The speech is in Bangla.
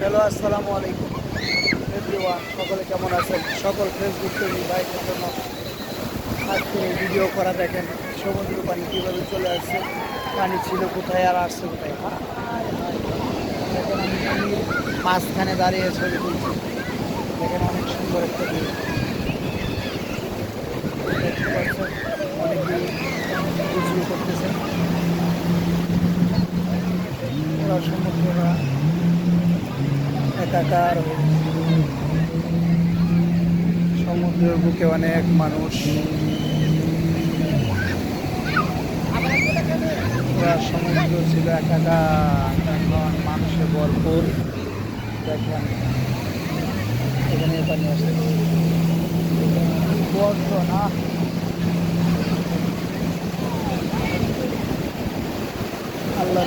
হ্যালো, আসসালামু আলাইকুম এভরিওয়ান। সকলে কেমন আছেন? সকল ফেসবুক প্রেমী ভাইদের জন্য আজকে এই ভিডিও করা। দেখেন সমুদ্র পানি কীভাবে চলে আসছে, পানি ছিল কোথায় আর আসছে কোথায়। হায় হায়। দেখেন আমি পানির মাঝখানে দাঁড়িয়ে ছবি তুলছি। দেখেন অনেক সুন্দর একটা ভিউ দেখতে পাচ্ছেন। অনেকেই গোসল করতেছেন। ওরা সমুদ্ররা একাকার হয়ে সমুদ্রের বুকে অনেক মানুষ। পুরা সমুদ্র ছিল একাকার, এখন মানুষে ভরপুর। দেখেন এখানে পানি আসে বড্ড না। আল্লাহ